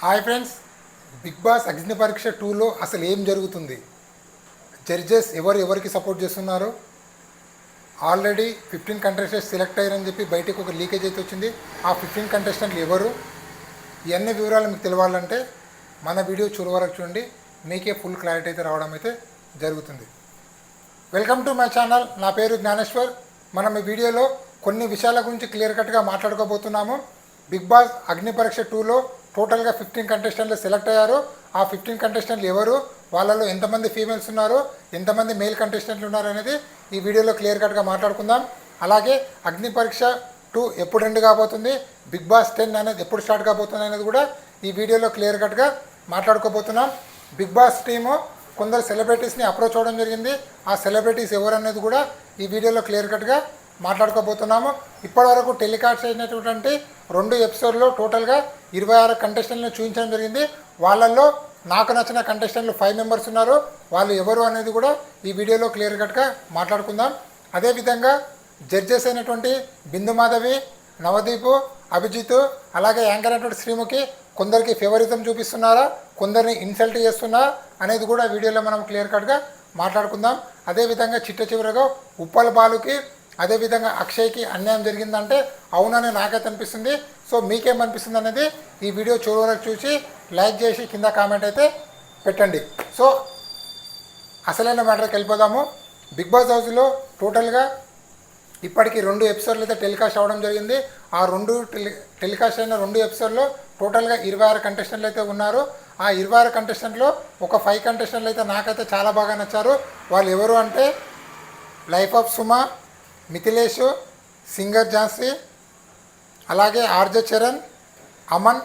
Hi friends, big boss అగ్ని పరీక్ష 2లో అసలు ఏం జరుగుతుంది? జడ్జెస్ ఎవరికి సపోర్ట్ చేస్తున్నారు? ఆల్రెడీ 15 కంటెస్టెంట్స్ సెలెక్ట్ అయ్యారని చెప్పి బయటకు ఒక లీకేజ్ అయితే వచ్చింది. ఆ 15 కంటెస్టెంట్లు ఎవరు? ఇవన్నీ వివరాలు మీకు తెలియాలంటే మన వీడియో చివరి వరకు చూడండి, మీకే ఫుల్ క్లారిటీ అయితే రావడం అయితే జరుగుతుంది. Welcome to my channel. నా పేరు జ్ఞానేశ్వర్. మనం ఈ వీడియోలో కొన్ని విషయాల గురించి క్లియర్ కట్గా మాట్లాడుకోబోతున్నాము. బిగ్ బాస్ అగ్ని పరీక్ష 2లో టోటల్గా 15 కంటెస్టెంట్లు సెలెక్ట్ అయ్యారు. ఆ 15 కంటెస్టెంట్లు ఎవరు, వాళ్ళలో ఎంతమంది ఫీమేల్స్ ఉన్నారు, ఎంతమంది మేల్ కంటెస్టెంట్లు ఉన్నారు అనేది ఈ వీడియోలో క్లియర్ కట్గా మాట్లాడుకుందాం. అలాగే అగ్ని పరీక్ష 2 ఎప్పుడు ఎండ్ కాబోతుంది, బిగ్ బాస్ 10 అనేది ఎప్పుడు స్టార్ట్ కాబోతుంది అనేది కూడా ఈ వీడియోలో క్లియర్ కట్గా మాట్లాడుకోబోతున్నాం. బిగ్ బాస్ టీము కొందరు సెలబ్రిటీస్ని అప్రోచ్ అవ్వడం జరిగింది. ఆ సెలబ్రిటీస్ ఎవరు అనేది కూడా ఈ వీడియోలో క్లియర్ కట్గా మాట్లాడుకోబోతున్నాము. ఇప్పటివరకు టెలికాస్ట్ అయినటువంటి 2 ఎపిసోడ్లో టోటల్గా 26 కంటెస్టెంట్లను చూపించడం జరిగింది. వాళ్ళల్లో నాకు నచ్చిన కంటెస్టెంట్లు 5 మెంబర్స్ ఉన్నారు. వాళ్ళు ఎవరు అనేది కూడా ఈ వీడియోలో క్లియర్ కట్గా మాట్లాడుకుందాం. అదేవిధంగా జడ్జెస్ అయినటువంటి బిందు మాధవి, నవదీప్, అభిజిత్, అలాగే యాంకర్ అయినటువంటి శ్రీముఖి కొందరికి ఫేవరిజం చూపిస్తున్నారా, కొందరిని ఇన్సల్ట్ చేస్తున్నా అనేది కూడా వీడియోలో మనం క్లియర్ కట్గా మాట్లాడుకుందాం. అదేవిధంగా చిట్ట చివరిగా ఉప్పల్ బాలుకి అదేవిధంగా అక్షయ్కి అన్యాయం జరిగిందంటే అవునని నాకైతే అనిపిస్తుంది. సో మీకేమనిపిస్తుంది అనేది ఈ వీడియో చివరి వరకు చూసి లైక్ చేసి కింద కామెంట్ అయితే పెట్టండి. సో అసలైన మ్యాటర్కి వెళ్ళిపోదాము. బిగ్ బాస్ హౌస్లో టోటల్గా ఇప్పటికీ 2 ఎపిసోడ్లు అయితే టెలికాస్ట్ అవ్వడం జరిగింది. ఆ టెలికాస్ట్ అయిన 2 ఎపిసోడ్లో టోటల్గా 26 కంటెస్టెంట్లు అయితే ఉన్నారు. ఆ 26 కంటెస్టెంట్లో ఒక 5 కంటెస్టెంట్లు అయితే నాకైతే చాలా బాగా నచ్చారు. వాళ్ళు ఎవరు అంటే life of Suma, Mithilesh, singer Jhansi, అలాగే ఆర్జే చరణ్, అమన్.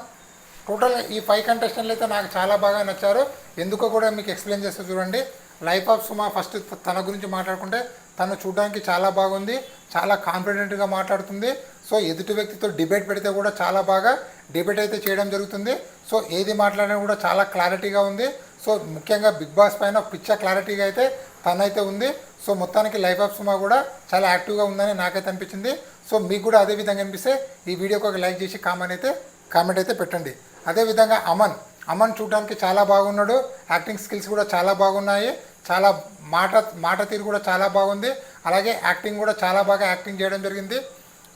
టోటల్గా ఈ 5 కంటెస్టెంట్లు అయితే నాకు చాలా బాగా నచ్చారు. ఎందుకో కూడా మీకు ఎక్స్ప్లెయిన్ చేస్తూ చూడండి. లైఫ్ ఆఫ్ సుమా ఫస్ట్ తన గురించి మాట్లాడుకుంటే తను చూడడానికి చాలా బాగుంది, చాలా కాన్ఫిడెంట్గా మాట్లాడుతుంది. సో ఎదుటి వ్యక్తితో డిబేట్ పెడితే కూడా చాలా బాగా డిబేట్ అయితే చేయడం జరుగుతుంది. సో ఏది మాట్లాడినా కూడా చాలా క్లారిటీగా ఉంది. సో ముఖ్యంగా బిగ్ బాస్ పైన పిచ్చ క్లారిటీగా అయితే తనైతే ఉంది. సో మొత్తానికి లైఫ్ ఆఫ్ సుమా కూడా చాలా యాక్టివ్గా ఉందని నాకైతే అనిపించింది. సో మీకు కూడా అదే విధంగా అనిపిస్తే ఈ వీడియోకి ఒక లైక్ చేసి కామెంట్ అయితే పెట్టండి. అదేవిధంగా అమన్ చూడడానికి చాలా బాగున్నాడు. యాక్టింగ్ స్కిల్స్ కూడా చాలా బాగున్నాయి. చాలా మాట తీరు కూడా చాలా బాగుంది. అలాగే యాక్టింగ్ కూడా చాలా బాగా యాక్టింగ్ చేయడం జరిగింది.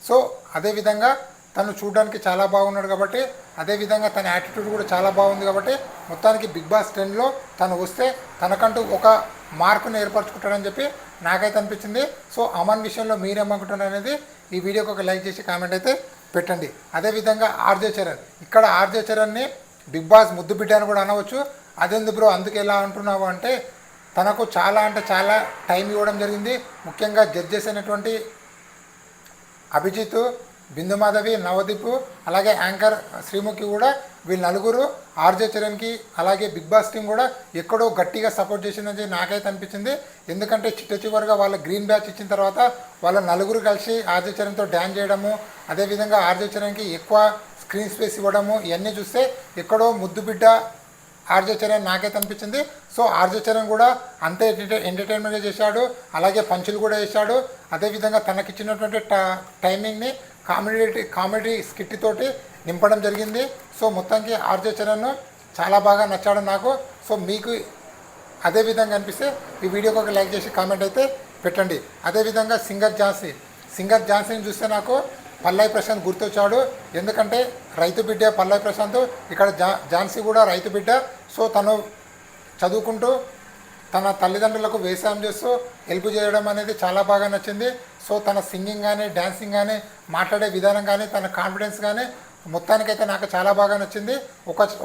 సో అదేవిధంగా తను చూడడానికి చాలా బాగున్నాడు కాబట్టి అదేవిధంగా తన యాటిట్యూడ్ కూడా చాలా బాగుంది కాబట్టి మొత్తానికి బిగ్ బాస్ 10లో తను వస్తే తనకంటూ ఒక మార్కును ఏర్పరచుకుంటాడని చెప్పి నాకైతే అనిపించింది. సో అమన్ విషయంలో మీరేమనుకుంటున్నారు అనేది ఈ వీడియోకి ఒక లైక్ చేసి కామెంట్ అయితే పెట్టండి. అదేవిధంగా ఆర్జే చరణ్, ఇక్కడ ఆర్జే చరణ్ని బిగ్ బాస్ ముద్దు బిడ్డ అని కూడా అనవచ్చు. అదెందు బ్రో అందుకు ఎలా అంటున్నావు అంటే తనకు చాలా అంటే చాలా టైం ఇవ్వడం జరిగింది. ముఖ్యంగా జడ్జెస్ అయినటువంటి అభిజిత్, బిందు మాధవి, నవదీప్, అలాగే యాంకర్ శ్రీముఖి కూడా వీళ్ళు నలుగురు ఆర్జే చరణ్కి అలాగే బిగ్ బాస్ టీం కూడా ఎక్కడో గట్టిగా సపోర్ట్ చేసిందని నాకైతే అనిపించింది. ఎందుకంటే చిట్ట చివరిగా వాళ్ళ గ్రీన్ బ్యాచ్ ఇచ్చిన తర్వాత వాళ్ళ నలుగురు కలిసి ఆర్జే చరణ్తో డ్యాన్స్ చేయడము, అదేవిధంగా ఆర్జే చరణ్కి ఎక్కువ స్క్రీన్ స్పేస్ ఇవ్వడము, ఇవన్నీ చూస్తే ఎక్కడో ముద్దు బిడ్డ ఆర్జే చరణ్ నాకైతే అనిపించింది. సో ఆర్జే చరణ్ కూడా అంతే ఎంటర్టైన్మెంట్గా చేశాడు, అలాగే పంచులు కూడా చేశాడు. అదేవిధంగా తనకిచ్చినటువంటి టైమింగ్ని కామెడీ స్కిట్ తోటి నింపడం జరిగింది. సో మొత్తానికి ఆర్జే చరణ్ చాలా బాగా నచ్చాడు నాకు. సో మీకు అదేవిధంగా అనిపిస్తే ఈ వీడియోకి ఒక లైక్ చేసి కామెంట్ అయితే పెట్టండి. అదేవిధంగా సింగర్ ఝాన్సీని చూస్తే నాకు పల్లవి ప్రశాంత్ గుర్తొచ్చాడు. ఎందుకంటే రైతు బిడ్డ పల్లవి ప్రశాంత్, ఇక్కడ ఝాన్సీ కూడా రైతు బిడ్డ. సో తను చదువుకుంటూ తన తల్లిదండ్రులకు వ్యవసాయం చేస్తూ హెల్ప్ చేయడం అనేది చాలా బాగా నచ్చింది. సో తన సింగింగ్ కానీ డ్యాన్సింగ్ కానీ మాట్లాడే విధానం కానీ తన కాన్ఫిడెన్స్ కానీ మొత్తానికైతే నాకు చాలా బాగా నచ్చింది.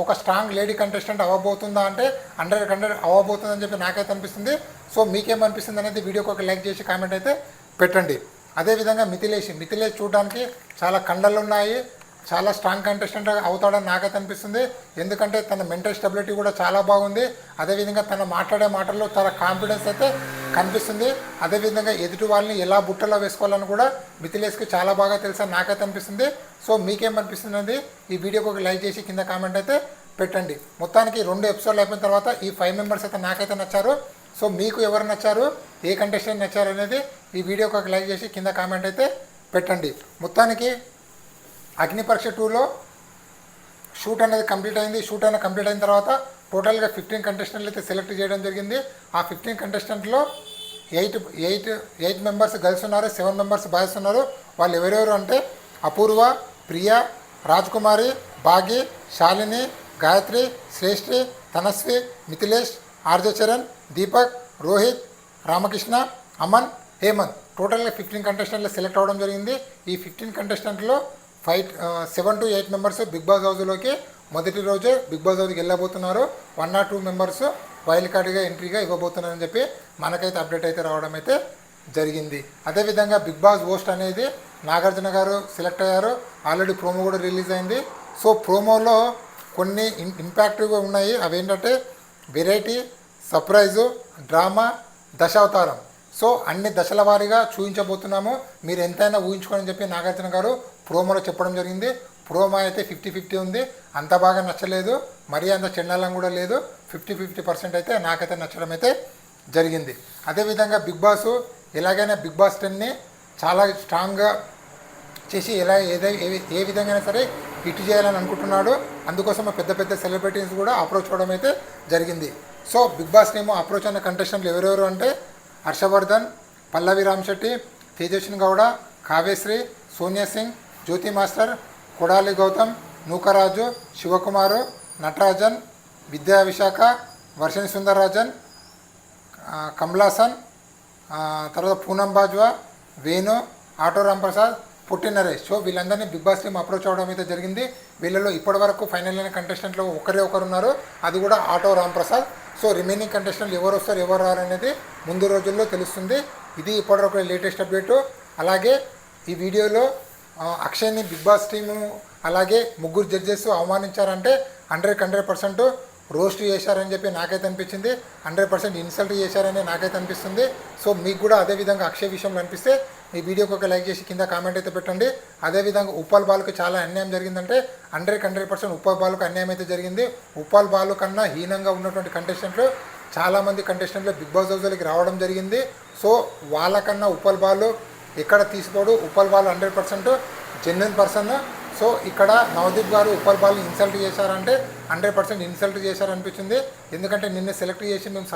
ఒక స్ట్రాంగ్ లేడీ కంటెస్టెంట్ అవ్వబోతుందా అంటే 100% అవ్వబోతుందని చెప్పి నాకైతే అనిపిస్తుంది. సో మీకేమనిపిస్తుంది అనేది వీడియోకి ఒక లైక్ చేసి కామెంట్ అయితే పెట్టండి. అదేవిధంగా మిథిలేష్ చూడడానికి చాలా కండలు ఉన్నాయి, చాలా స్ట్రాంగ్ కంటెస్టెంట్ అవుతాడని నాకైతే అనిపిస్తుంది. ఎందుకంటే తన మెంటల్ స్టెబిలిటీ కూడా చాలా బాగుంది. అదేవిధంగా తన మాట్లాడే మాటల్లో చాలా కాన్ఫిడెన్స్ అయితే కనిపిస్తుంది. అదేవిధంగా ఎదుటి వాళ్ళని ఎలా బుట్టలో వేసుకోవాలని కూడా మిథిలేష్కి చాలా బాగా తెలుసని నాకైతే అనిపిస్తుంది. సో మీకేమనిపిస్తుంది అనేది ఈ వీడియోకి ఒక లైక్ చేసి కింద కామెంట్ అయితే పెట్టండి. మొత్తానికి 2 ఎపిసోడ్లు అయిపోయిన తర్వాత ఈ 5 మెంబర్స్ అయితే నాకైతే నచ్చారు. సో మీకు ఎవరు నచ్చారు, ఏ కంటెస్టెంట్ నచ్చారు అనేది ఈ వీడియోకి ఒక లైక్ చేసి కింద కామెంట్ అయితే పెట్టండి. మొత్తానికి అగ్ని పరీక్ష 2లో షూట్ అనేది కంప్లీట్ అయింది. షూట్ అనేది కంప్లీట్ అయిన తర్వాత టోటల్గా 15 కంటెస్టెంట్లు అయితే సెలెక్ట్ చేయడం జరిగింది. ఆ 15 కంటెస్టెంట్లో ఎయిట్ మెంబర్స్ గర్ల్స్ ఉన్నారు, 7 మెంబర్స్ బాయ్స్ ఉన్నారు. వాళ్ళు ఎవరెవరు అంటే అపూర్వ, ప్రియా, రాజ్కుమారి, భాగి, శాలిని, గాయత్రి, శ్రేష్ఠి, తనస్వి, మిథిలేష్, ఆర్జే చరణ్, దీపక్, రోహిత్, రామకృష్ణ, అమన్, హేమంత్. టోటల్గా 15 కంటెస్టెంట్లు సెలెక్ట్ అవ్వడం జరిగింది. ఈ 15 కంటెస్టెంట్లో 7 to 8 మెంబర్స్ బిగ్ బాస్ హౌస్లోకి మొదటి రోజే బిగ్ బాస్ హౌస్కి వెళ్ళబోతున్నారు. 1 or 2 మెంబర్స్ వైల్డ్ కార్డ్గా ఎంట్రీగా ఇవ్వబోతున్నారని చెప్పి మనకైతే అప్డేట్ అయితే రావడం అయితే జరిగింది. అదేవిధంగా బిగ్ బాస్ హోస్ట్ అనేది నాగార్జున గారు సెలెక్ట్ అయ్యారు. ఆల్రెడీ ప్రోమో కూడా రిలీజ్ అయింది. సో ప్రోమోలో కొన్ని ఇంపాక్టివ్గా ఉన్నాయి. అవేంటంటే variety, surprise, drama, Dasavatharam. So అన్ని దశల వారీగా చూపించబోతున్నాము. మీరు ఎంతైనా ఊహించుకోని చెప్పి నాగార్జున గారు ప్రోమోలో చెప్పడం జరిగింది. ప్రోమో అయితే 50-50 ఉంది. అంత బాగా నచ్చలేదు, మరీ అంత చెండాలం కూడా లేదు. 50-50% అయితే నాకైతే నచ్చడం అయితే జరిగింది. అదేవిధంగా బిగ్ బాస్ ఎలాగైనా బిగ్ బాస్ 10ని చాలా స్ట్రాంగ్గా చేసి ఏ విధంగా సరే హిట్ చేయాలని అనుకుంటున్నాడు. అందుకోసం పెద్ద పెద్ద సెలబ్రిటీస్ కూడా అప్రోచ్ అవ్వడం అయితే జరిగింది. సో బిగ్ బాస్ నేమో అప్రోచ్ అయిన కంటెస్టెంట్లు ఎవరెవరు అంటే హర్షవర్ధన్, పల్లవి రామశెట్టి, తేజస్విని గౌడ, కావ్యశ్రీ, సోనియా సింగ్, జ్యోతి మాస్టర్, కొడాలి గౌతమ్, నూకరాజు, శివకుమారు, నటరాజన్, విద్యా విశాఖ, వర్షిణి సుందరరాజన్, కమలాసన్, తర్వాత పూనం బాజ్వా, వేణు, ఆటో రాంప్రసాద్, పుట్టి నరేష్. సో వీళ్ళందరినీ బిగ్ బాస్ టీమ్ అప్రోచ్ అవ్వడం అయితే జరిగింది. వీళ్ళలో ఇప్పటివరకు ఫైనల్ అయిన కంటెస్టెంట్లో ఒకరు ఉన్నారు, అది కూడా ఆటో రాంప్రసాద్. సో రిమైనింగ్ కంటెస్టెంట్లు ఎవరు వస్తారు ఎవరు రారు అనేది ముందు రోజుల్లో తెలుస్తుంది. ఇది ఇప్పటివరకు లేటెస్ట్ అప్డేటు. అలాగే ఈ వీడియోలో అక్షయ్ని బిగ్ బాస్ టీము అలాగే ముగ్గురు జడ్జెస్ అవమానించారంటే 100% రోస్ట్ చేశారని చెప్పి నాకైతే అనిపించింది. 100% ఇన్సల్ట్ చేశారని నాకైతే అనిపిస్తుంది. సో మీకు కూడా అదేవిధంగా అక్షయ్ విషయంలో అనిపిస్తే ఈ వీడియోకి ఒక లైక్ చేసి కింద కామెంట్ అయితే పెట్టండి. అదేవిధంగా ఉప్పల్ బాలుకి చాలా అన్యాయం జరిగిందంటే 100% ఉప్పల్ బాలుకు అన్యాయం అయితే జరిగింది. ఉప్పల్ బాలు కన్నా హీనంగా ఉన్నటువంటి కంటెస్టెంట్లు చాలామంది కంటెస్టెంట్లు బిగ్ బాస్ హౌస్లోకి రావడం జరిగింది. సో వాళ్ళకన్నా ఉప్పల్ బాలు ఎక్కడ తీసుకోడు. Uppal Balu 100% genuine person. So ఇక్కడ నవదీప్ గారు ఉప్పల్ బాల్ని ఇన్సల్ట్ చేశారంటే 100% ఇన్సల్ట్ చేశారనిపించింది. ఎందుకంటే నిన్ను సెలెక్ట్ చేసి మేము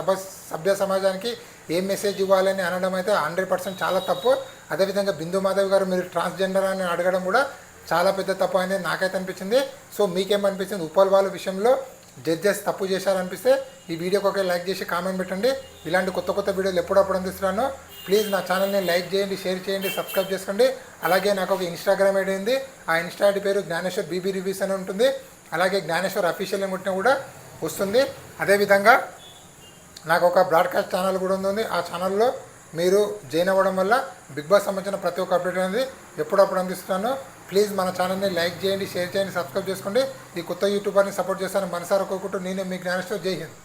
సభ్య సమాజానికి ఏం మెసేజ్ ఇవ్వాలని అనడం అయితే 100% చాలా తప్పు. అదేవిధంగా బిందు మాధవ్ గారు మీరు ట్రాన్స్జెండర్ అని అడగడం కూడా చాలా పెద్ద తప్పు అనేది నాకైతే అనిపించింది. సో మీకేమనిపించింది? ఉప్పల్ బాల్ విషయంలో జడ్జెస్ తప్పు చేశారనిపిస్తే ఈ వీడియోకి ఒక లైక్ చేసి కామెంట్ పెట్టండి. ఇలాంటి కొత్త వీడియోలు ఎప్పుడప్పుడు అందిస్తున్నాను. ప్లీజ్ నా ఛానల్ని లైక్ చేయండి, షేర్ చేయండి, సబ్స్క్రైబ్ చేసుకోండి. అలాగే నాకు ఒక ఇన్స్టాగ్రామ్ ఐడి ఉంది. ఆ ఇన్స్టా ఐడి పేరు జ్ఞానేశ్వర్ బీబీ రివ్యూస్ అని ఉంటుంది. అలాగే జ్ఞానేశ్వర్ అఫీషియల్ కొట్టినా కూడా వస్తుంది. అదేవిధంగా నాకు ఒక బ్రాడ్కాస్ట్ ఛానల్ కూడా ఉంది. ఆ ఛానల్లో మీరు జాయిన్ అవ్వడం వల్ల బిగ్ బాస్ సంబంధించిన ప్రతి ఒక్క అప్డేట్ అనేది ఎప్పుడప్పుడు అందిస్తున్నాను. ప్లీజ్ మన ఛానల్ని లైక్ చేయండి, షేర్ చేయండి, సబ్స్క్రైబ్ చేసుకోండి. ఈ కొత్త యూట్యూబర్ని సపోర్ట్ చేస్తాను మనసారా కోరుకుంటూ నేను మీ జ్ఞానేశ్వర్. జై హింద్.